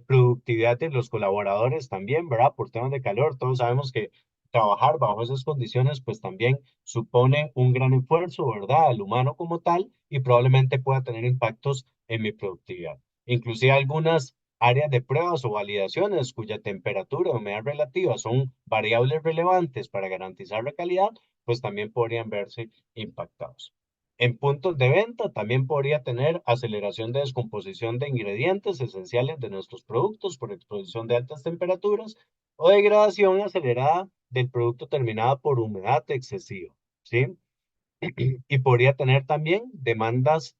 productividad de los colaboradores también, ¿verdad? Por temas de calor, todos sabemos que trabajar bajo esas condiciones pues también supone un gran esfuerzo, ¿verdad? Al humano como tal y probablemente pueda tener impactos en mi productividad. Inclusive algunas áreas de pruebas o validaciones cuya temperatura o humedad relativa son variables relevantes para garantizar la calidad, pues también podrían verse impactados. En puntos de venta también podría tener aceleración de descomposición de ingredientes esenciales de nuestros productos por exposición de altas temperaturas o degradación acelerada del producto terminado por humedad excesiva, ¿sí? Y podría tener también demandas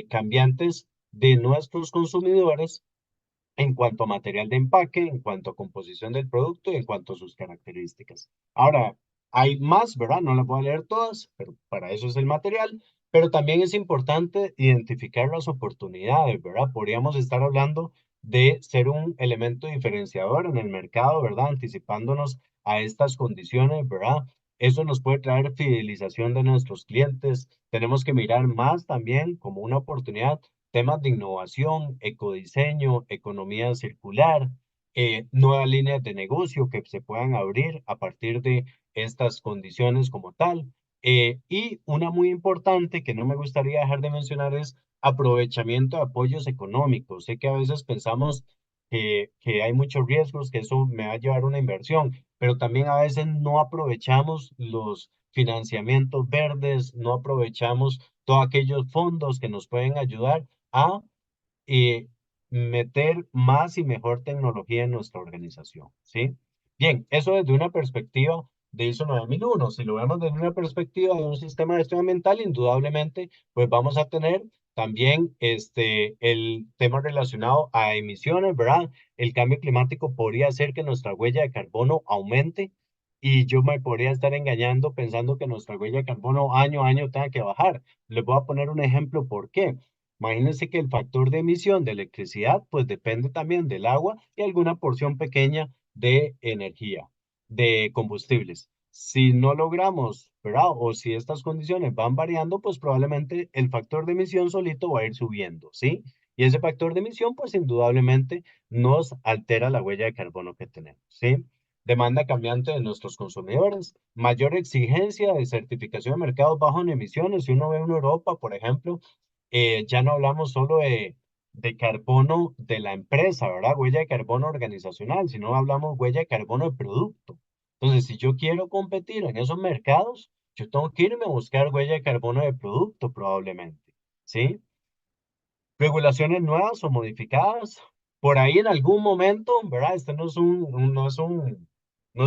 cambiantes de nuestros consumidores en cuanto a material de empaque, en cuanto a composición del producto y en cuanto a sus características. Ahora, hay más, ¿verdad? No las voy a leer todas, pero para eso es el material. Pero también es importante identificar las oportunidades, ¿verdad? Podríamos estar hablando de ser un elemento diferenciador en el mercado, ¿verdad? Anticipándonos a estas condiciones, ¿verdad? Eso nos puede traer fidelización de nuestros clientes. Tenemos que mirar más también como una oportunidad temas de innovación, ecodiseño, economía circular, nuevas líneas de negocio que se puedan abrir a partir de estas condiciones como tal. Y una muy importante que no me gustaría dejar de mencionar es aprovechamiento de apoyos económicos. Sé que a veces pensamos que hay muchos riesgos, que eso me va a llevar a una inversión, pero también a veces no aprovechamos los financiamientos verdes, no aprovechamos todos aquellos fondos que nos pueden ayudar a meter más y mejor tecnología en nuestra organización, ¿sí? Bien, eso desde una perspectiva de ISO 9001. Si lo vemos desde una perspectiva de un sistema de gestión ambiental, indudablemente, pues vamos a tener también el tema relacionado a emisiones, ¿verdad? El cambio climático podría hacer que nuestra huella de carbono aumente y yo me podría estar engañando pensando que nuestra huella de carbono año a año tenga que bajar. Les voy a poner un ejemplo por qué. Imagínense que el factor de emisión de electricidad pues depende también del agua y alguna porción pequeña de energía, de combustibles. Si no logramos, ¿verdad? O si estas condiciones van variando, pues probablemente el factor de emisión solito va a ir subiendo, ¿sí? Y ese factor de emisión pues indudablemente nos altera la huella de carbono que tenemos, ¿sí? Demanda cambiante de nuestros consumidores, mayor exigencia de certificación de mercados bajo en emisiones. Si uno ve en Europa, por ejemplo, ya no hablamos solo de carbono de la empresa, ¿verdad? Huella de carbono organizacional, sino hablamos huella de carbono de producto. Entonces, si yo quiero competir en esos mercados, yo tengo que irme a buscar huella de carbono de producto probablemente, ¿sí? Regulaciones nuevas o modificadas. Por ahí en algún momento, ¿verdad? Este no es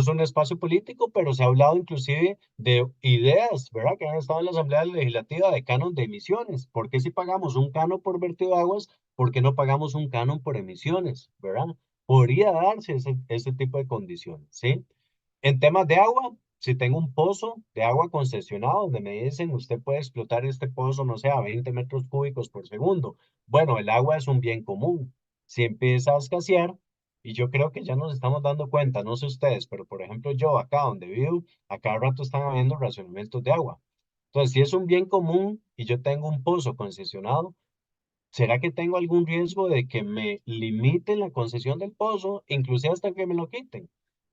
un espacio político, pero se ha hablado inclusive de ideas, ¿verdad? Que han estado en la Asamblea Legislativa de canon de emisiones. ¿Por qué si pagamos un canon por vertido de aguas, por qué no pagamos un canon por emisiones, ¿verdad? Podría darse ese tipo de condiciones, ¿sí? En temas de agua, si tengo un pozo de agua concesionado donde me dicen usted puede explotar este pozo, no sé, a 20 metros cúbicos por segundo. Bueno, el agua es un bien común. Si empieza a escasear, y yo creo que ya nos estamos dando cuenta, no sé ustedes, pero por ejemplo yo acá donde vivo, a cada rato están habiendo racionamientos de agua. Entonces, si es un bien común y yo tengo un pozo concesionado, ¿será que tengo algún riesgo de que me limiten la concesión del pozo, inclusive hasta que me lo quiten?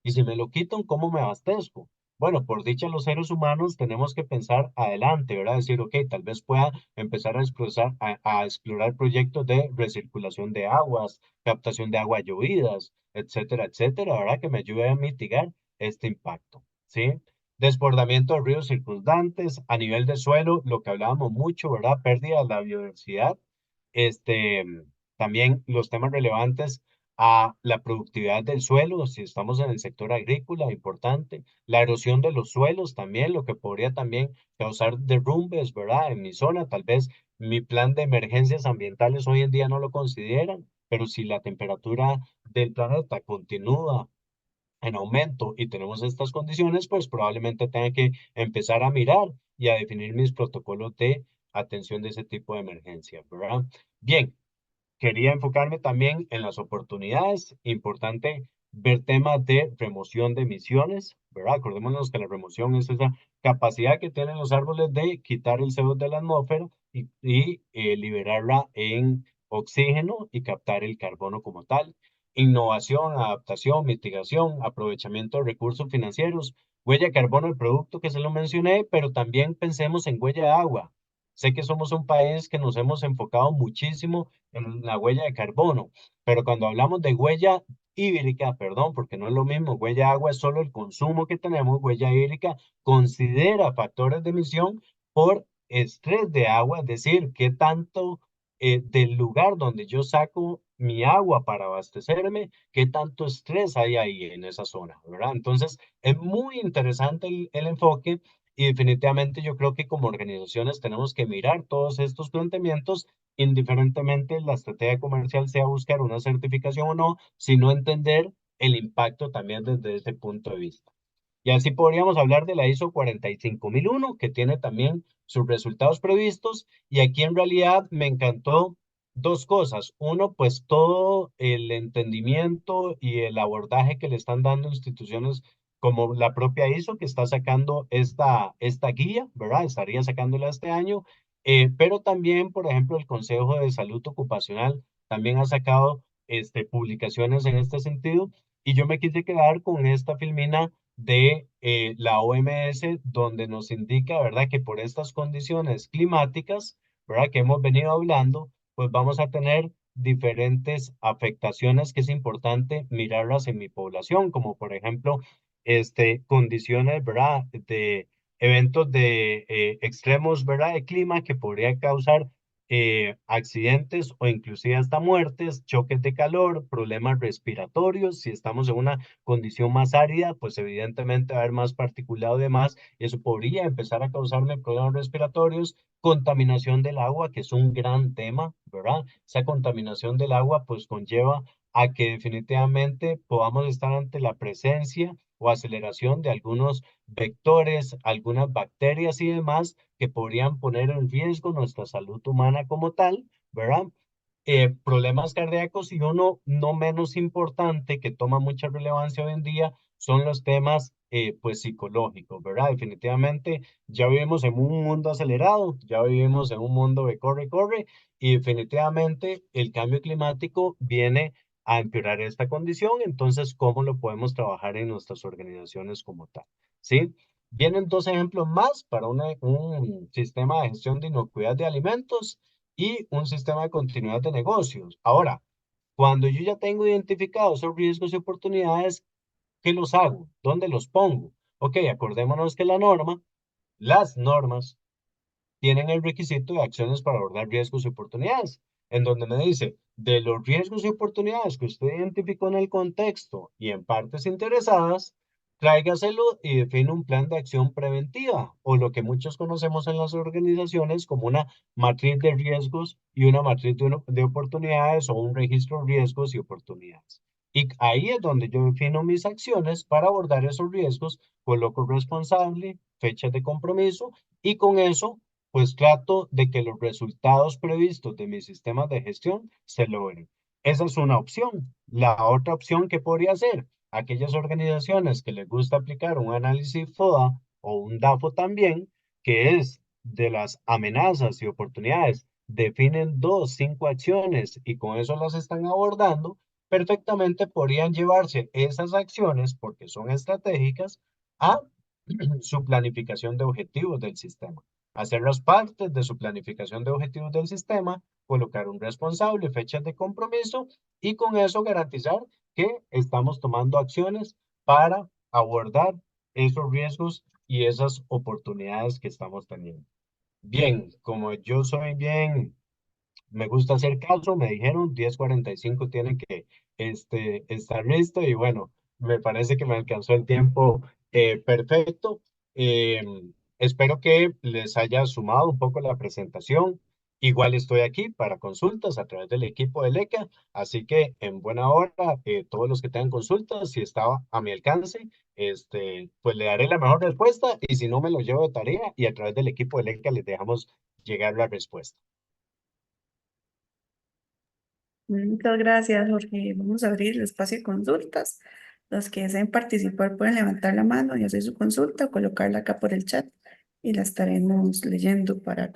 Y si me lo quitan, ¿cómo me abastezco? Bueno, por dicha, los seres humanos tenemos que pensar adelante, ¿verdad? Decir, ok, tal vez pueda empezar a explorar proyectos de recirculación de aguas, captación de agua llovidas, etcétera, ¿verdad? Que me ayude a mitigar este impacto, ¿sí? Desbordamiento de ríos circundantes a nivel de suelo, lo que hablábamos mucho, ¿verdad? Pérdida de la biodiversidad, este, también los temas relevantes a la productividad del suelo, si estamos en el sector agrícola, importante. La erosión de los suelos también, lo que podría también causar derrumbes, ¿verdad? En mi zona, tal vez mi plan de emergencias ambientales hoy en día no lo consideran, pero si la temperatura del planeta continúa en aumento y tenemos estas condiciones, pues probablemente tenga que empezar a mirar y a definir mis protocolos de atención de ese tipo de emergencia, ¿verdad? Bien, quería enfocarme también en las oportunidades. Importante ver temas de remoción de emisiones, ¿verdad? Acordémonos que la remoción es esa capacidad que tienen los árboles de quitar el CO2 de la atmósfera y liberarla en oxígeno y captar el carbono como tal. Innovación, adaptación, mitigación, aprovechamiento de recursos financieros, huella de carbono del producto que se lo mencioné, pero también pensemos en huella de agua. Sé que somos un país que nos hemos enfocado muchísimo en la huella de carbono, pero cuando hablamos de huella hídrica, perdón, porque no es lo mismo, huella de agua es solo el consumo que tenemos, huella hídrica considera factores de emisión por estrés de agua, es decir, qué tanto del lugar donde yo saco mi agua para abastecerme, qué tanto estrés hay ahí en esa zona, ¿verdad? Entonces, es muy interesante el enfoque y definitivamente yo creo que como organizaciones tenemos que mirar todos estos planteamientos, indiferentemente la estrategia comercial sea buscar una certificación o no, sino entender el impacto también desde ese punto de vista. Y así podríamos hablar de la ISO 45001, que tiene también sus resultados previstos. Y aquí en realidad me encantó dos cosas. Uno, pues todo el entendimiento y el abordaje que le están dando instituciones como la propia ISO, que está sacando esta guía, ¿verdad? Estaría sacándola este año. Pero también, por ejemplo, el Consejo de Salud Ocupacional también ha sacado publicaciones en este sentido. Y yo me quise quedar con esta filmina de la OMS, donde nos indica, ¿verdad?, que por estas condiciones climáticas, ¿verdad?, que hemos venido hablando, pues vamos a tener diferentes afectaciones que es importante mirarlas en mi población, como por ejemplo, condiciones, ¿verdad?, de eventos de extremos, ¿verdad?, de clima que podría causar accidentes o inclusive hasta muertes, choques de calor, problemas respiratorios. Si estamos en una condición más árida, pues evidentemente va a haber más particulado y demás, y eso podría empezar a causarme problemas respiratorios, contaminación del agua, que es un gran tema, ¿verdad? Esa contaminación del agua pues conlleva a que definitivamente podamos estar ante la presencia o aceleración de algunos vectores, algunas bacterias y demás que podrían poner en riesgo nuestra salud humana como tal, ¿verdad? Problemas cardíacos y uno no menos importante que toma mucha relevancia hoy en día son los temas pues psicológicos, ¿verdad? Definitivamente ya vivimos en un mundo acelerado, ya vivimos en un mundo de corre, corre y definitivamente el cambio climático viene a empeorar esta condición, entonces, ¿cómo lo podemos trabajar en nuestras organizaciones como tal? ¿Sí? Vienen dos ejemplos más para un sistema de gestión de inocuidad de alimentos y un sistema de continuidad de negocios. Ahora, cuando yo ya tengo identificados esos riesgos y oportunidades, ¿qué los hago? ¿Dónde los pongo? Ok, acordémonos que las normas tienen el requisito de acciones para abordar riesgos y oportunidades, en donde me dice, de los riesgos y oportunidades que usted identificó en el contexto y en partes interesadas, tráigaselo y define un plan de acción preventiva, o lo que muchos conocemos en las organizaciones como una matriz de riesgos y una matriz de oportunidades o un registro de riesgos y oportunidades. Y ahí es donde yo defino mis acciones para abordar esos riesgos, coloco responsable, fechas de compromiso y con eso pues trato de que los resultados previstos de mis sistemas de gestión se logren. Esa es una opción. La otra opción que podría ser, aquellas organizaciones que les gusta aplicar un análisis FODA o un DAFO también, que es de las amenazas y oportunidades, definen 2, 5 acciones y con eso las están abordando, perfectamente podrían llevarse esas acciones, porque son estratégicas, a su planificación de objetivos del sistema, hacerlas parte de su planificación de objetivos del sistema, colocar un responsable, fechas de compromiso y con eso garantizar que estamos tomando acciones para abordar esos riesgos y esas oportunidades que estamos teniendo. Bien, como yo soy bien me gusta hacer caso, me dijeron 10:45 tiene que estar listo y bueno, me parece que me alcanzó el tiempo perfecto. Eh, Espero que les haya sumado un poco la presentación. Igual estoy aquí para consultas a través del equipo de LECA, así que en buena hora, todos los que tengan consultas, si estaba a mi alcance, pues le daré la mejor respuesta y si no me lo llevo de tarea y a través del equipo de LECA les dejamos llegar la respuesta. Muchas gracias, Jorge. Vamos a abrir el espacio de consultas. Los que deseen participar pueden levantar la mano y hacer su consulta o colocarla acá por el chat y la estaremos leyendo para...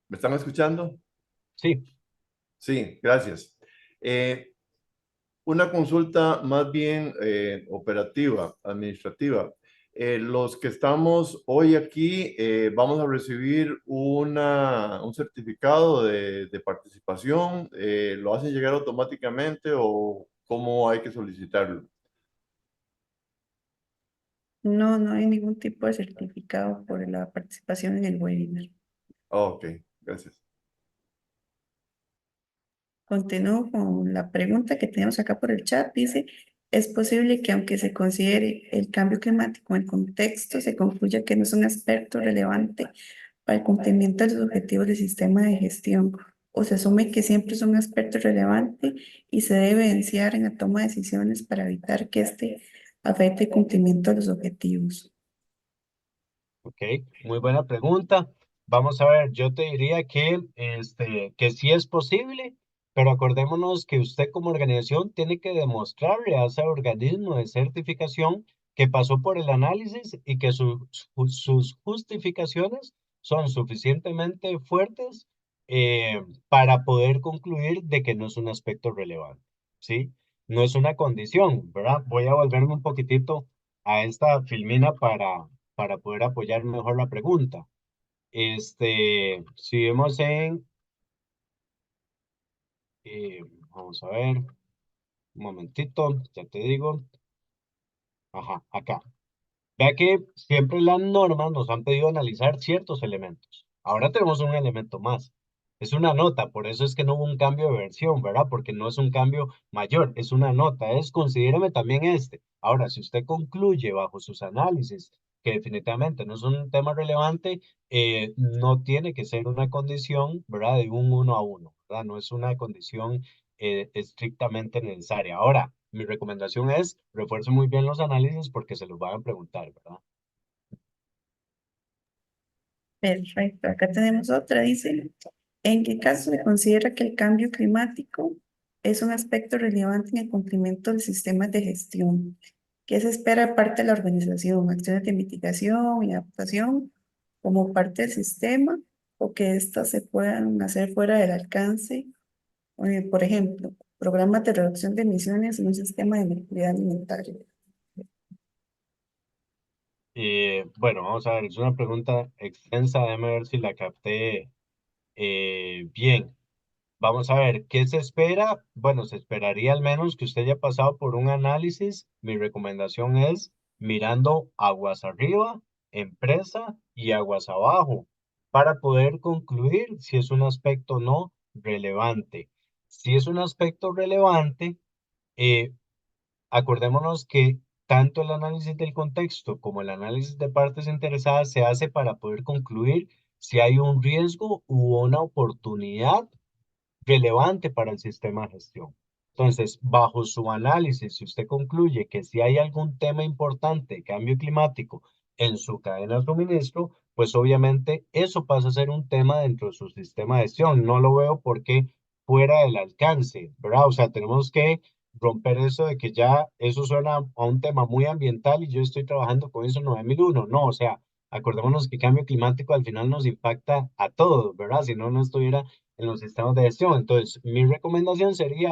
¿Me están escuchando? Sí. Sí, gracias. Una consulta más bien operativa, administrativa. Los que estamos hoy aquí vamos a recibir un certificado de participación. ¿Lo hacen llegar automáticamente o cómo hay que solicitarlo? No, no hay ningún tipo de certificado por la participación en el webinar. Ok, gracias. Continúo con la pregunta que tenemos acá por el chat. Dice, ¿es posible que aunque se considere el cambio climático en contexto, se concluya que no es un aspecto relevante para el cumplimiento de los objetivos del sistema de gestión? ¿O se asume que siempre es un aspecto relevante y se debe evidenciar en la toma de decisiones para evitar que este afecte el cumplimiento de los objetivos? Ok, muy buena pregunta. Vamos a ver, yo te diría que sí es posible, pero acordémonos que usted como organización tiene que demostrarle a ese organismo de certificación que pasó por el análisis y que sus justificaciones son suficientemente fuertes para poder concluir de que no es un aspecto relevante, ¿sí? No es una condición, ¿verdad? Voy a volverme un poquitito a esta filmina para poder apoyar mejor la pregunta. Si vemos eh, vamos a ver, un momentito, ya te digo, ajá, acá. Vea que siempre las normas nos han pedido analizar ciertos elementos. Ahora tenemos un elemento más. Es una nota, por eso es que no hubo un cambio de versión, ¿verdad? Porque no es un cambio mayor, es una nota. Considéreme también este. Ahora, si usted concluye bajo sus análisis que definitivamente no es un tema relevante, no tiene que ser una condición, ¿verdad? De un 1 a 1, ¿verdad? No es una condición estrictamente necesaria. Ahora, mi recomendación es refuerce muy bien los análisis porque se los van a preguntar, ¿verdad? Perfecto. Acá tenemos otra. Dice, ¿en qué caso se considera que el cambio climático es un aspecto relevante en el cumplimiento del sistema de gestión? ¿Qué se espera de parte de la organización? ¿Acciones de mitigación y adaptación como parte del sistema o que éstas se puedan hacer fuera del alcance? Por ejemplo, programas de reducción de emisiones en un sistema de seguridad alimentaria. Bueno, vamos a ver, es una pregunta extensa, déjame ver si la capté bien. Vamos a ver, ¿qué se espera? Bueno, se esperaría al menos que usted haya pasado por un análisis. Mi recomendación es mirando aguas arriba, empresa y aguas abajo para poder concluir si es un aspecto no relevante. Si es un aspecto relevante, eh, acordémonos que tanto el análisis del contexto como el análisis de partes interesadas se hace para poder concluir si hay un riesgo u una oportunidad relevante para el sistema de gestión. Entonces, bajo su análisis, si usted concluye que si hay algún tema importante de cambio climático en su cadena de suministro, pues obviamente eso pasa a ser un tema dentro de su sistema de gestión. No lo veo porque fuera del alcance, ¿verdad? O sea, tenemos que romper eso de que ya eso suena a un tema muy ambiental y yo estoy trabajando con eso 9001. No, o sea, acordémonos que cambio climático al final nos impacta a todos, ¿verdad? Si no, no estuviera en los sistemas de gestión. Entonces, mi recomendación sería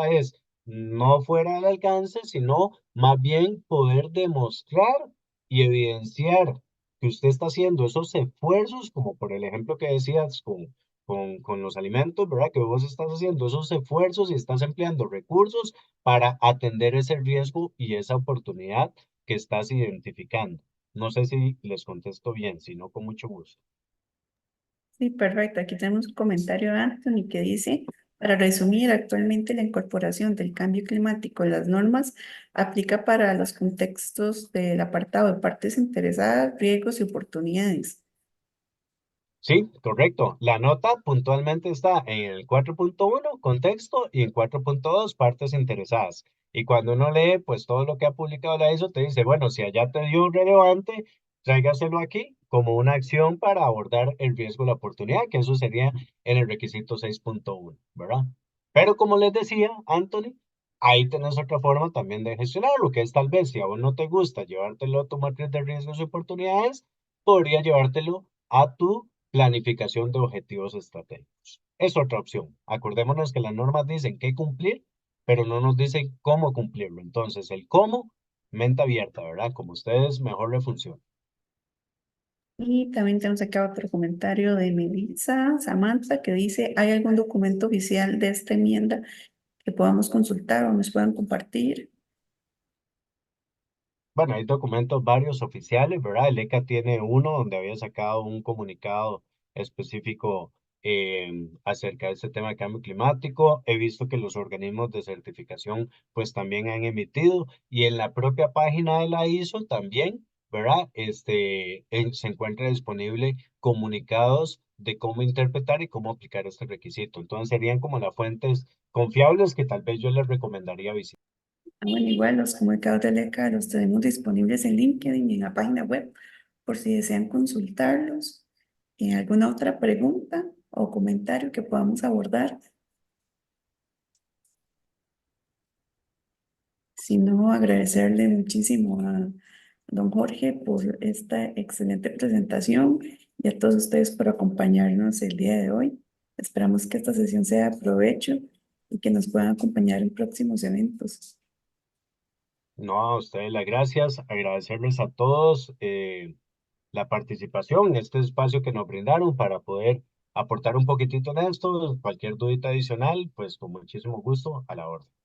no fuera del alcance, sino más bien poder demostrar y evidenciar que usted está haciendo esos esfuerzos, como por el ejemplo que decías con los alimentos, ¿verdad? Que vos estás haciendo esos esfuerzos y estás empleando recursos para atender ese riesgo y esa oportunidad que estás identificando. No sé si les contesto bien, si no, con mucho gusto. Sí, perfecto. Aquí tenemos un comentario de Anthony que dice, para resumir, actualmente la incorporación del cambio climático en las normas aplica para los contextos del apartado de partes interesadas, riesgos y oportunidades. Sí, correcto. La nota puntualmente está en el 4.1 contexto, y en 4.2 partes interesadas. Y cuando uno lee, pues todo lo que ha publicado la ISO te dice, bueno, si allá te dio un relevante, tráigaselo aquí como una acción para abordar el riesgo de la oportunidad, que eso sería en el requisito 6.1, ¿verdad? Pero como les decía, Anthony, ahí tenés otra forma también de gestionarlo, que es tal vez si a vos no te gusta llevártelo a tu matriz de riesgos y oportunidades, podría llevártelo a tu planificación de objetivos estratégicos. Es otra opción. Acordémonos que las normas dicen qué cumplir, pero no nos dicen cómo cumplirlo. Entonces, el cómo, mente abierta, ¿verdad? Como a ustedes mejor le funciona. Y también tenemos acá otro comentario de Melissa Samantha que dice, ¿hay algún documento oficial de esta enmienda que podamos consultar o nos puedan compartir? bueno, hay documentos varios oficiales, ¿verdad? El ECA tiene uno donde había sacado un comunicado específico acerca de este tema de cambio climático. He visto que los organismos de certificación pues también han emitido y en la propia página de la ISO también, ¿verdad? Se encuentra disponible comunicados de cómo interpretar y cómo aplicar este requisito. Entonces serían como las fuentes confiables que tal vez yo les recomendaría visitar. Bueno, igual los comunicados del ECA los tenemos disponibles en LinkedIn y en la página web por si desean consultarlos. ¿Alguna otra pregunta o comentario que podamos abordar? Si no, agradecerle muchísimo a don Jorge por esta excelente presentación y a todos ustedes por acompañarnos el día de hoy. Esperamos que esta sesión sea de provecho y que nos puedan acompañar en próximos eventos. No, a ustedes las gracias, agradecerles a todos la participación en este espacio que nos brindaron para poder aportar un poquitito en esto. Cualquier dudita adicional, pues con muchísimo gusto a la orden.